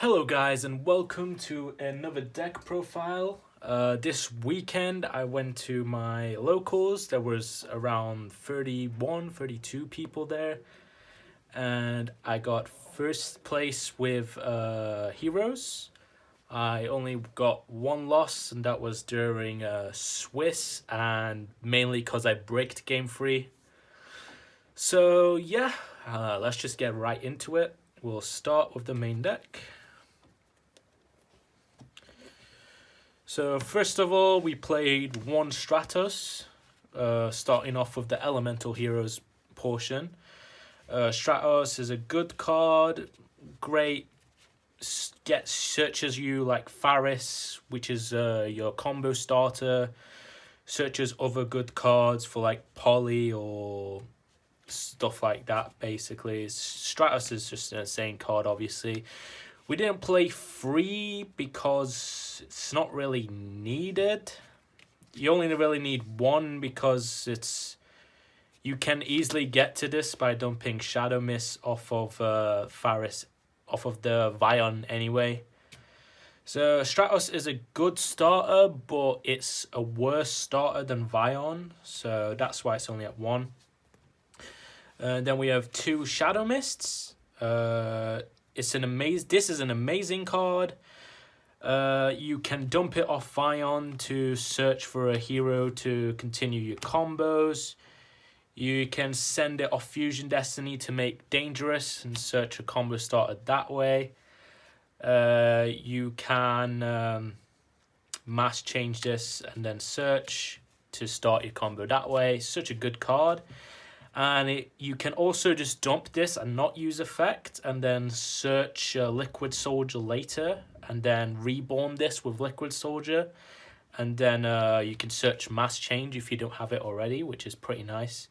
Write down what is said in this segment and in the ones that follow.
Hello guys and welcome to another deck profile. This weekend I went to my locals. There was around 32 people there. And I got first place with Heroes. I only got one loss and that was during Swiss and mainly because I bricked game 3. So yeah, let's just get right into it. We'll start with the main deck. So first of all, we played one Stratos, starting off with the Elemental Heroes portion. Stratos is a good card, great, searches you like Faris, which is your combo starter, searches other good cards for like Poly or stuff like that basically. Stratos is just an insane card obviously. We didn't play 3 because it's not really needed. You only really need 1 because you can easily get to this by dumping Shadow Mist off of Faris, off of the Vion anyway. So Stratos is a good starter, but it's a worse starter than Vion, so that's why it's only at 1. Then we have 2 Shadow Mists. This is an amazing card. You can dump it off Vion to search for a hero to continue your combos. You can send it off Fusion Destiny to make Dangerous and search a combo starter that way. You can mass change this and then search to start your combo that way. Such a good card. And you can also just dump this and not use effect and then search Liquid Soldier later and then reborn this with Liquid Soldier. And then you can search Mass Change if you don't have it already, which is pretty nice.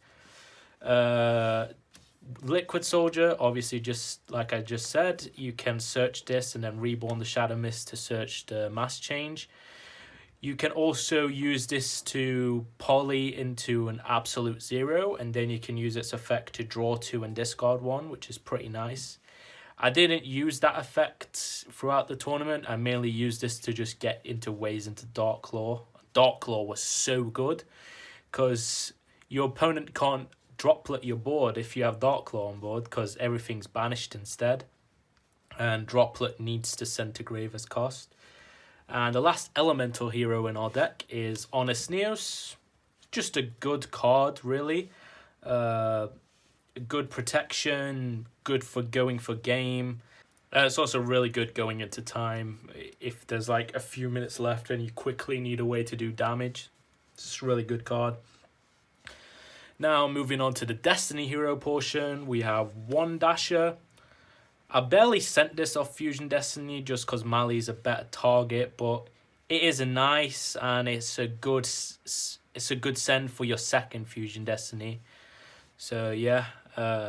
Liquid Soldier, obviously just like I just said, you can search this and then reborn the Shadow Mist to search the Mass Change. You can also use this to poly into an absolute 0, and then you can use its effect to draw 2 and discard 1, which is pretty nice. I didn't use that effect throughout the tournament. I mainly used this to just get into ways into Dark Claw. Dark Claw was so good because your opponent can't droplet your board if you have Dark Claw on board because everything's banished instead. And droplet needs to send to grave as cost. And the last elemental hero in our deck is Honest Neos. Just a good card, really. Good protection, good for going for game. It's also really good going into time. If there's like a few minutes left and you quickly need a way to do damage, it's a really good card. Now moving on to the Destiny hero portion, we have one Dasher. I barely sent this off Fusion Destiny just because Mali's a better target, but it is a nice and it's a good send for your second Fusion Destiny. So yeah,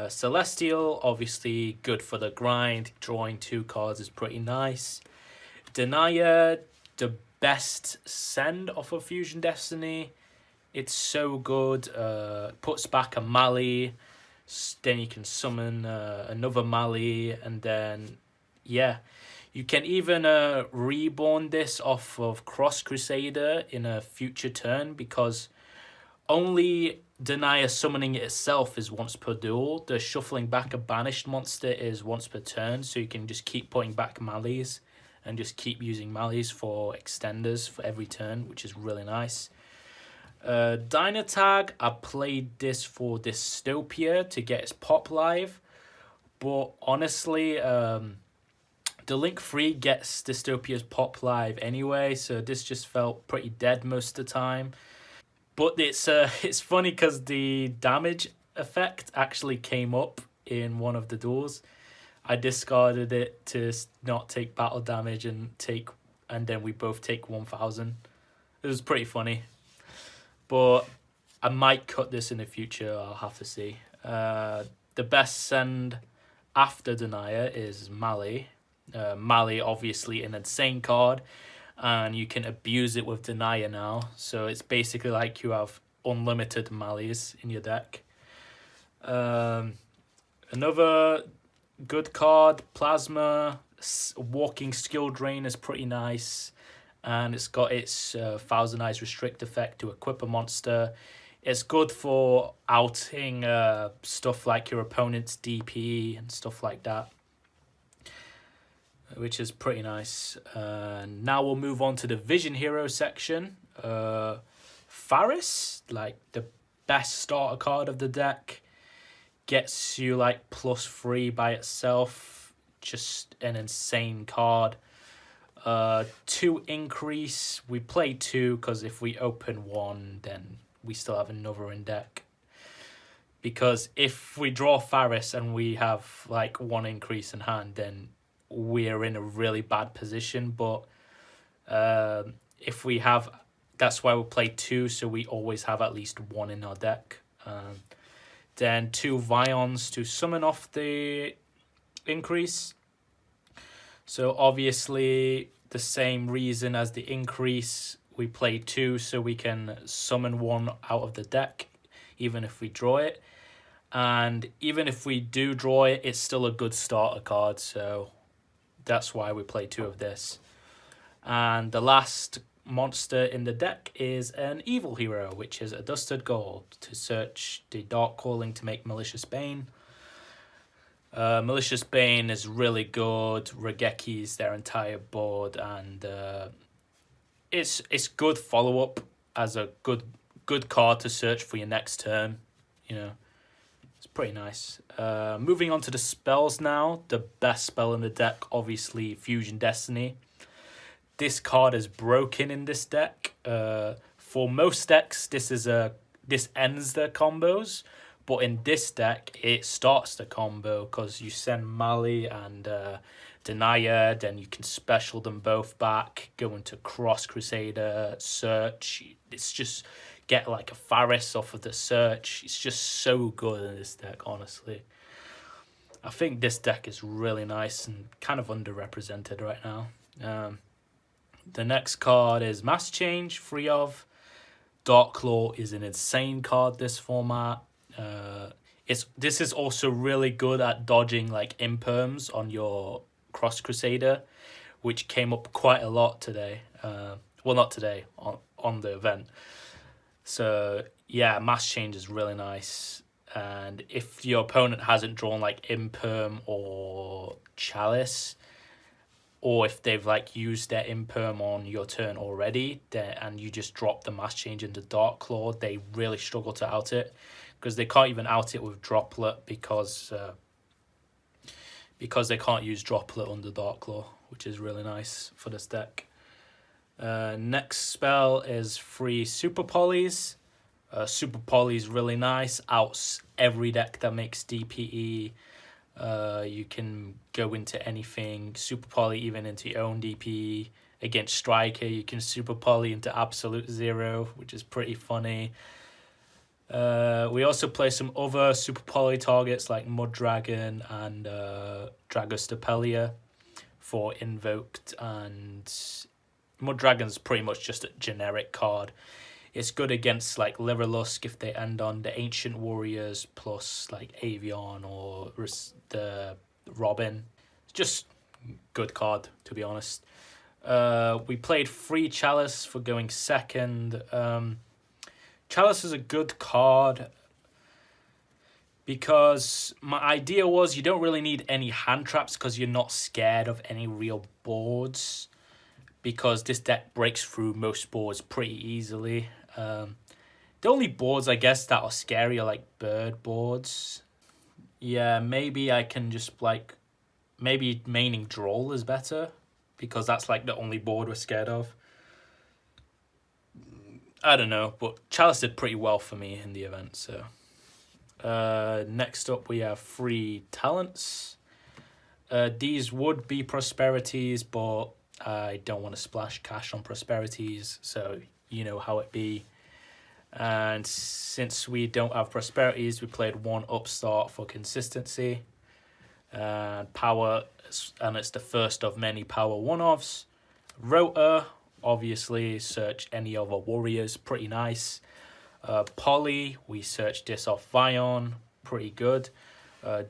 Celestial, obviously good for the grind. Drawing 2 cards is pretty nice. Denier, the best send off of Fusion Destiny. It's so good. Puts back a Mali. Then you can summon another Mali, and then yeah, you can even reborn this off of Cross Crusader in a future turn because only Denier summoning it itself is once per duel. The shuffling back a banished monster is once per turn, so you can just keep putting back Malis and just keep using Malis for extenders for every turn, which is really nice. Dynatag, I played this for Dystopia to get its pop live, but honestly, the Link 3 gets Dystopia's pop live anyway, so this just felt pretty dead most of the time. But it's funny because the damage effect actually came up in one of the duels. I discarded it to not take battle damage and then we both take 1000. It was pretty funny. But I might cut this in the future, I'll have to see. The best send after Denier is Mali. Mali, obviously, an insane card. And you can abuse it with Denier now. So it's basically like you have unlimited Malis in your deck. Another good card, Plasma. Walking skill drain is pretty nice, and it's got its Thousand Eyes restrict effect to equip a monster. It's good for outing stuff like your opponent's DP and stuff like that, which is pretty nice. Now we'll move on to the Vision Hero section. Faris, like the best starter card of the deck, gets you like +3 by itself. Just an insane card. 2 increase. We play 2 because if we open 1, then we still have another in deck. Because if we draw Faris and we have like 1 increase in hand, then we're in a really bad position. But if we have, that's why we play 2, so we always have at least 1 in our deck. Then 2 Vions to summon off the increase. So obviously the same reason as the increase, we play 2 so we can summon 1 out of the deck, even if we draw it. And even if we do draw it, it's still a good starter card, so that's why we play 2 of this. And the last monster in the deck is an evil hero, which is a Dusted Gold to search the Dark Calling to make Malicious Bane. Malicious Bane is really good. Regekis their entire board, and it's good follow up as a good card to search for your next turn. You know, it's pretty nice. Moving on to the spells now. The best spell in the deck, obviously, Fusion Destiny. This card is broken in this deck. For most decks, this ends the combos. But in this deck, it starts the combo because you send Mali and Denier, then you can special them both back, go into Cross Crusader, search. It's just get like a Faris off of the search. It's just so good in this deck, honestly. I think this deck is really nice and kind of underrepresented right now. The next card is Mass Change, free of. Darklaw is an insane card this format. This is also really good at dodging like imperms on your Cross Crusader, which came up quite a lot today. Well, not today, on the event. So yeah, Mass Change is really nice. And if your opponent hasn't drawn like Imperm or Chalice, or if they've like used their Imperm on your turn already, and you just drop the Mass Change into Darklaw, they really struggle to out it. Because they can't even out it with Droplet because they can't use Droplet under Darklaw, which is really nice for this deck. Next spell is 3 Super Polys. Super Poly is really nice. Outs every deck that makes DPE. You can go into anything. Super Poly even into your own DPE. Against Striker, you can Super Poly into Absolute Zero, which is pretty funny. We also play some other Super Poly targets like Mud Dragon and Dragostapelia for Invoked, and Mud Dragon's pretty much just a generic card. It's good against like Liverlusk if they end on the Ancient Warriors plus like Avion or the Robin. It's just good card, to be honest. We played 3 Chalice for going second. Chalice is a good card because my idea was you don't really need any hand traps because you're not scared of any real boards, because this deck breaks through most boards pretty easily. The only boards I guess that are scary are like bird boards. Yeah, maybe I can just like, maybe maining Droll is better because that's like the only board we're scared of. I don't know, but Chalice did pretty well for me in the event. So next up we have 3 talents. These would be prosperities, but I don't want to splash cash on prosperities, so you know how it be. And since we don't have prosperities, we played 1 upstart for consistency. Power, and it's the first of many power 1-offs. Rota, obviously search any other warriors, pretty nice. Poly, we searched this off Vion, pretty good.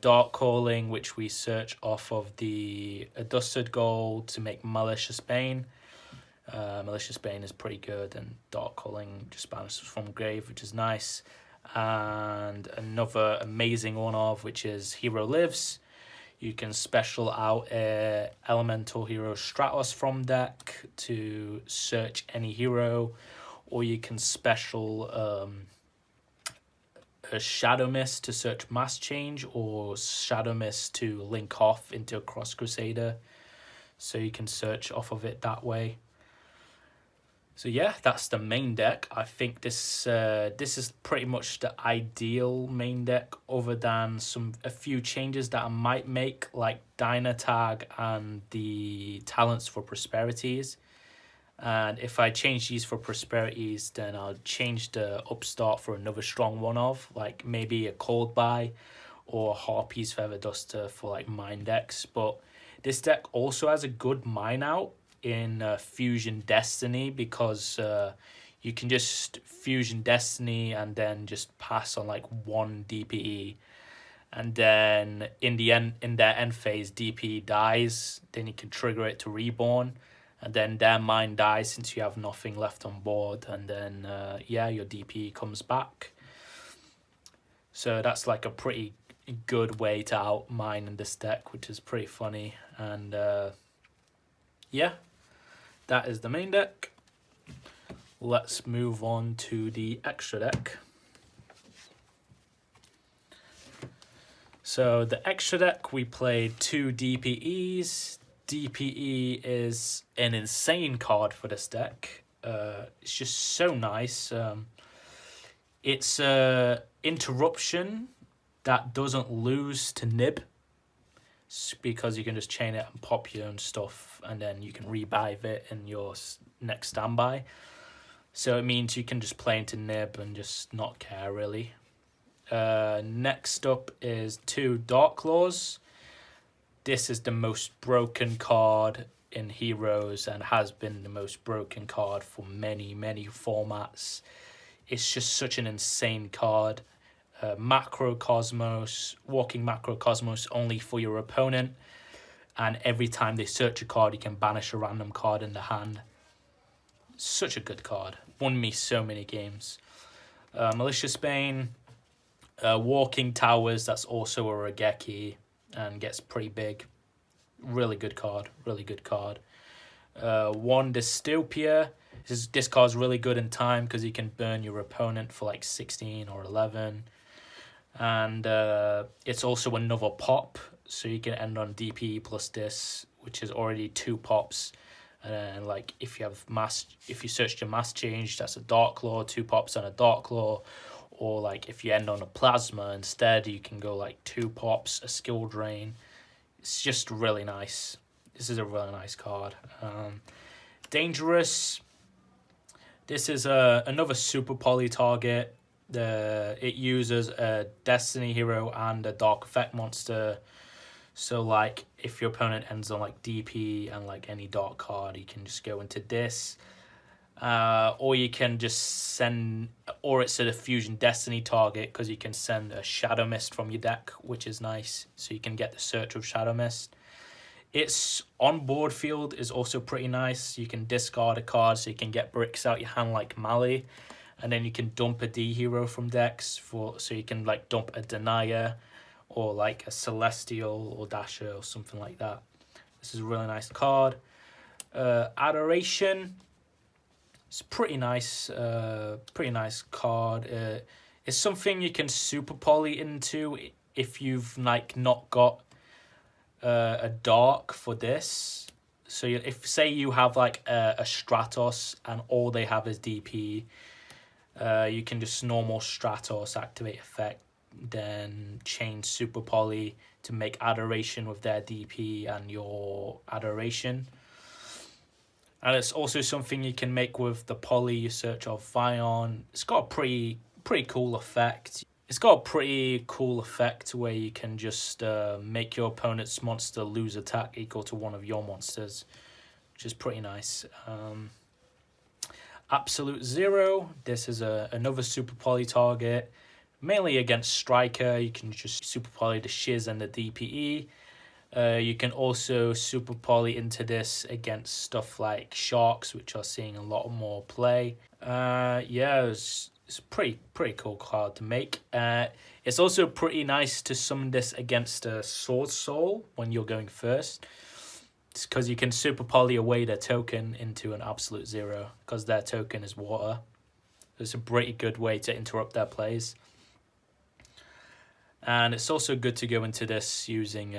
Dark Calling, which we search off of the Adusted Gold to make Malicious Bane. Malicious Bane is pretty good, and Dark Calling just banishes from grave, which is nice. And another amazing one of which is Hero Lives. You can special out a Elemental Hero Stratos from deck to search any hero, or you can special a Shadow Mist to search Mass Change, or Shadow Mist to link off into a Cross Crusader, so you can search off of it that way. So yeah, that's the main deck. I think this is pretty much the ideal main deck, other than a few changes that I might make, like Dynatag and the talents for prosperities. And if I change these for prosperities, then I'll change the upstart for another strong one of, like maybe a Cold Buy or Harpy's Feather Duster for like mine decks. But this deck also has a good mine out in Fusion Destiny, because you can just Fusion Destiny and then just pass on like 1 DPE, and then in their end phase DPE dies, then you can trigger it to reborn, and then their mine dies since you have nothing left on board, and then your DPE comes back. So that's like a pretty good way to out mine in this deck, which is pretty funny. And that is the main deck. Let's move on to the extra deck. So the extra deck, we played 2 DPEs. DPE is an insane card for this deck. It's just so nice. It's a interruption that doesn't lose to Nib, because you can just chain it and pop your own stuff, and then you can revive it in your next standby. So it means you can just play into Nib and just not care, really. Next up is 2 Dark Claws. This is the most broken card in Heroes, and has been the most broken card for many, many formats. It's just such an insane card. Macrocosmos, walking Macrocosmos only for your opponent, and every time they search a card, you can banish a random card in the hand. Such a good card. Won me so many games. Malicious Bane, walking towers, that's also a Regeki and gets pretty big. Really good card, really good card. 1 Dystopia. This card's really good in time because you can burn your opponent for like 16 or 11. And it's also another pop, so you can end on DP plus this, which is already 2 pops. And like if you searched your Mass Change, that's a Dark Claw, 2 pops and a Dark Claw. Or like if you end on a Plasma instead, you can go like 2 pops, a Skill Drain. It's just really nice. This is a really nice card. Dangerous. This is another super poly target. It uses a Destiny hero and a Dark Effect monster. So like if your opponent ends on like DP and like any dark card, you can just go into this. Or you can just send, or it's a Fusion Destiny target, because you can send a Shadow Mist from your deck, which is nice. So you can get the search of Shadow Mist. Its on-board field is also pretty nice. You can discard a card, so you can get bricks out your hand like Mali. And then you can dump a D hero from decks, so you can like dump a Denier, or like a Celestial or Dasher or something like that. This is a really nice card. Adoration. It's pretty nice card. It's something you can super poly into if you've like not got a dark for this. So if say you have like a Stratos and all they have is DP, you can just normal Stratos, activate effect, then chain super poly to make Adoration with their DP and your Adoration. And it's also something you can make with the poly you search of Vion. It's got a pretty cool effect. It's got a pretty cool effect where you can just make your opponent's monster lose attack equal to one of your monsters, which is pretty nice. Absolute Zero. This is another super poly target. mainly against Striker. You can just super poly the Shiz and the DPE. You can also super poly into this against stuff like Sharks, which are seeing a lot more play. Yeah, it's a pretty cool card to make. It's also pretty nice to summon this against a Sword Soul when you're going first. It's because you can super poly away their token into an absolute 0 because their token is water. It's a pretty good way to interrupt their plays. And it's also good to go into this using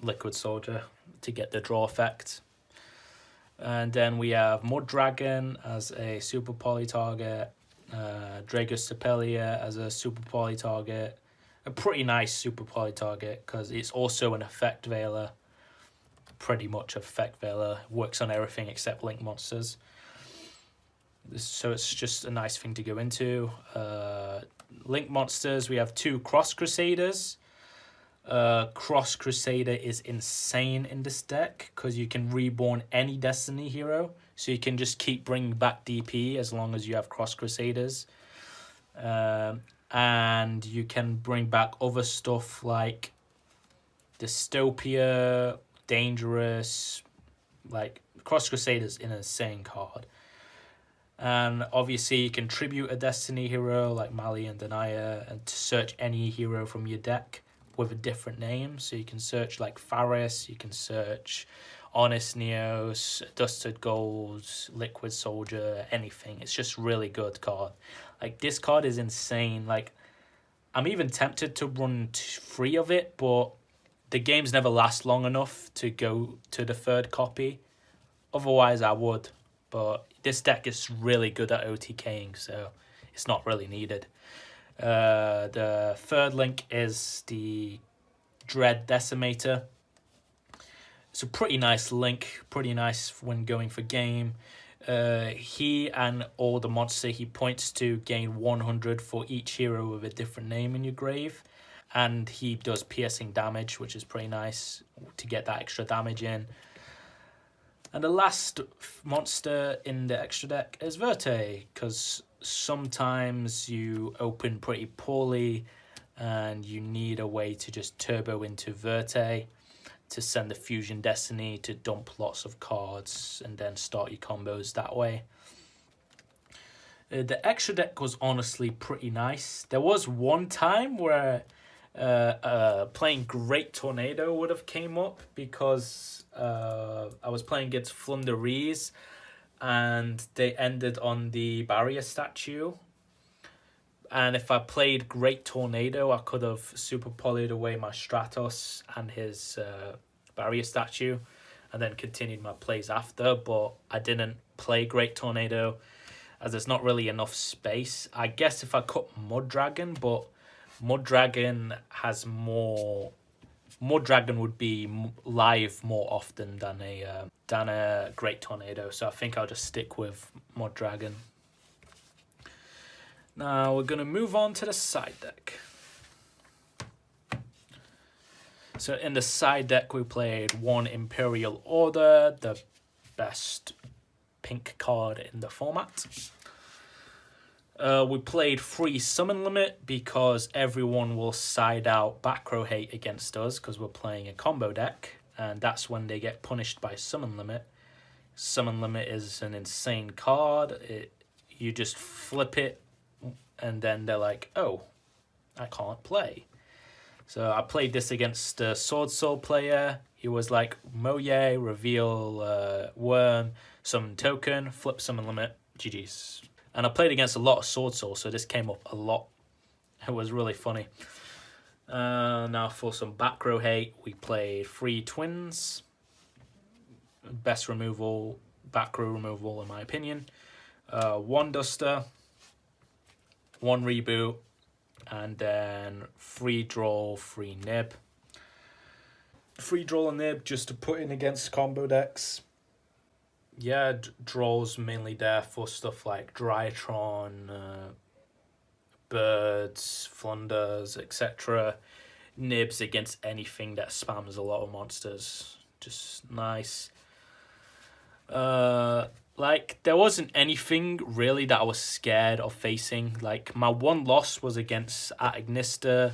Liquid Soldier to get the draw effect. And then we have Mud Dragon as a super poly target. Dragos Sepelia as a super poly target. A pretty nice super poly target because it's also an effect veiler. Pretty much effect veiler. Works on everything except link monsters. So it's just a nice thing to go into. Link monsters, we have 2 Cross Crusaders. Cross Crusader is insane in this deck because you can reborn any Destiny hero. So you can just keep bringing back DP as long as you have Cross Crusaders. And you can bring back other stuff like Dystopia, Dangerous. Like, Cross Crusaders in an insane card. And obviously you can tribute a Destiny hero like Mali and Denia and to search any hero from your deck with a different name. So you can search like Faris, you can search Honest Neos, Dusted Golds, Liquid Soldier, anything. It's just really good card. Like, this card is insane. Like, I'm even tempted to run 3 of it, but the games never last long enough to go to the 3rd copy. Otherwise I would. But this deck is really good at OTKing, so it's not really needed. The 3rd link is the Dread Decimator. It's a pretty nice link, pretty nice when going for game. He and all the monsters he points to gain 100 for each hero with a different name in your grave. And he does piercing damage, which is pretty nice to get that extra damage in. And the last monster in the extra deck is Verte, because sometimes you open pretty poorly and you need a way to just turbo into Verte to send the Fusion Destiny to dump lots of cards and then start your combos that way. The extra deck was honestly pretty nice. There was one time where playing Great Tornado would have came up because I was playing against Flunderees and they ended on the barrier statue. And if I played Great Tornado, I could have super polyed away my Stratos and his barrier statue and then continued my plays after, but I didn't play Great Tornado as there's not really enough space. I guess if I cut Mud Dragon, but Mud Dragon has more... Mud Dragon would be live more often than a Great Tornado, so I think I'll just stick with Mud Dragon. Now we're going to move on to the side deck. So in the side deck we played 1 Imperial Order, the best pink card in the format. We played 3 Summon Limit because everyone will side out back row hate against us because we're playing a combo deck, and that's when they get punished by Summon Limit. Summon Limit is an insane card. You just flip it and then they're like, oh, I can't play. So I played this against a Sword Soul player. He was like, Moye, reveal Worm, summon token, flip Summon Limit, GG's. And I played against a lot of Sword Soul, so this came up a lot. It was really funny. Now for some back row hate, we played 3 Twins. Best removal, back row removal in my opinion. 1 Duster, 1 Reboot, and then 3 Draw, 3 Nib. 3 Draw and Nib just to put in against combo decks. Yeah, Draw's mainly there for stuff like Drytron, Birds, Flunders, etc. Nibs against anything that spams a lot of monsters. Just nice. Like, there wasn't anything really that I was scared of facing. Like, my one loss was against at Ignista.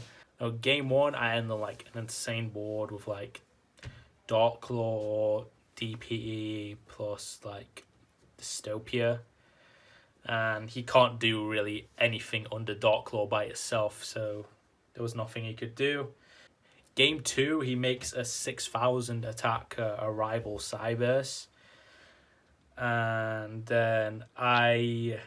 Game 1, I ended on, like, an insane board with, like, Dark Claw, DPE, plus, like, Dystopia. And he can't do really anything under Dark Claw by itself, so there was nothing he could do. Game 2, he makes a 6,000 attack Arrival Cyberse. And then I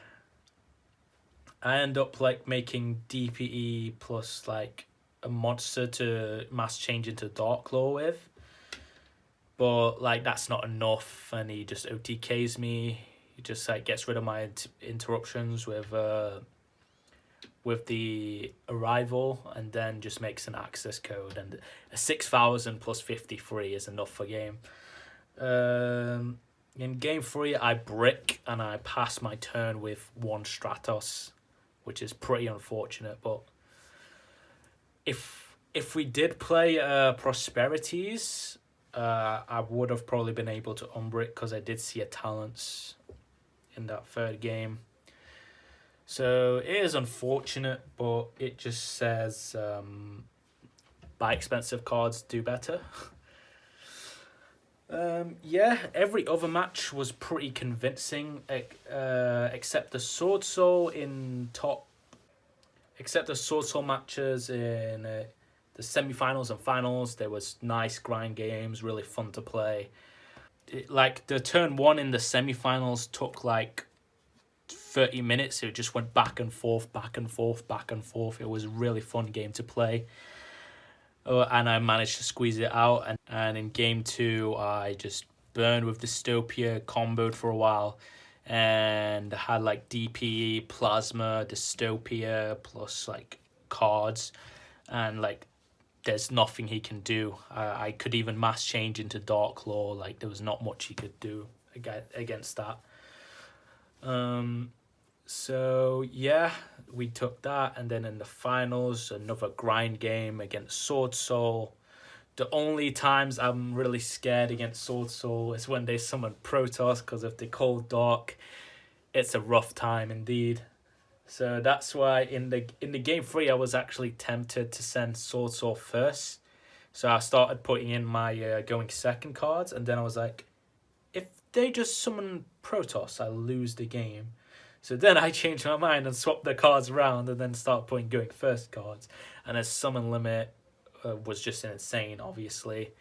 end up like making DPE plus like a monster to mass change into Dark Claw with. But like that's not enough, and he just OTKs me. He just like gets rid of my interruptions with the Arrival, and then just makes an access code, and a 6,000 plus 53 is enough for game. In game 3, I brick and I pass my turn with 1 Stratos, which is pretty unfortunate. But if we did play Prosperities, I would have probably been able to unbrick because I did see a Talents in that 3rd game. So it is unfortunate, but it just says buy expensive cards, do better. Yeah, every other match was pretty convincing, except the Sword Soul matches in the semi-finals and finals. There was nice grind games, really fun to play. Like the turn 1 in the semi-finals took like 30 minutes. It just went back and forth, back and forth, back and forth. It was a really fun game to play. And I managed to squeeze it out. And in game 2, I just burned with Dystopia, comboed for a while, and had like DPE, Plasma, Dystopia, plus like cards. And like, there's nothing he can do. I could even mass change into Dark Claw. Like, there was not much he could do against that. So yeah, we took that, and then in the finals, another grind game against Sword Soul. The only times I'm really scared against Sword Soul is when they summon Protoss, because if they Cold Dark, it's a rough time indeed. So that's why in the game 3, I was actually tempted to send Sword Soul first. So I started putting in my going second cards, and then I was like, if they just summon Protoss, I lose the game. So then I changed my mind and swapped the cards around, and then start putting going first cards. And his summon limit was just insane, obviously.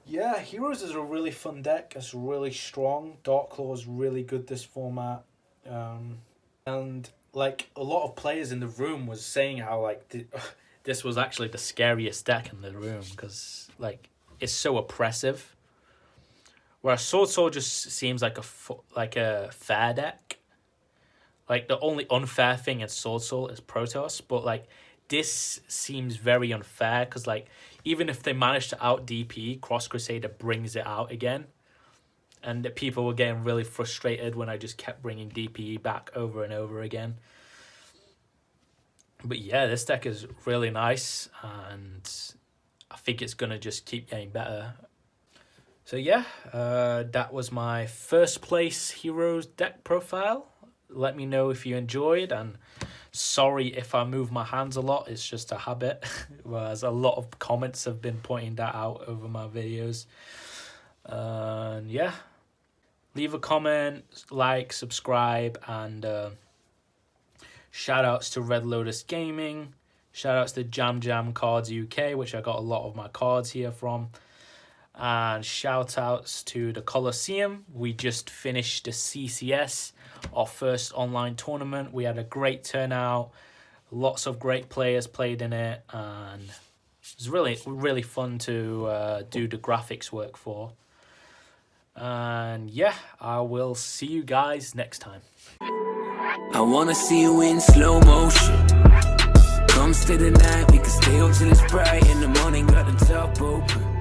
Yeah, Heroes is a really fun deck. It's really strong. Dark Claw is really good this format. And like a lot of players in the room was saying how like this was actually the scariest deck in the room, because like it's so oppressive. Whereas Sword Soul just seems like a fair deck. Like, the only unfair thing in Sword Soul is Protoss, but, like, this seems very unfair, because, like, even if they manage to out-DP, Cross Crusader brings it out again, and people were getting really frustrated when I just kept bringing DPE back over and over again. But, yeah, this deck is really nice, and I think it's going to just keep getting better. So, yeah, that was my first place Heroes deck profile. Let me know if you enjoyed, and sorry if I move my hands a lot, it's just a habit. Whereas a lot of comments have been pointing that out over my videos. And yeah, leave a comment, like, subscribe, and shout outs to Red Lotus Gaming, shout outs to Jam Cards UK, which I got a lot of my cards here from. And shout outs to the Colosseum. We just finished the CCS, our first online tournament. We had a great turnout. Lots of great players played in it, and it was really fun to do the graphics work for. And yeah, I will see you guys next time. I wanna see you in slow motion. Come stay the night, we can stay up till it's bright in the morning, got the top open.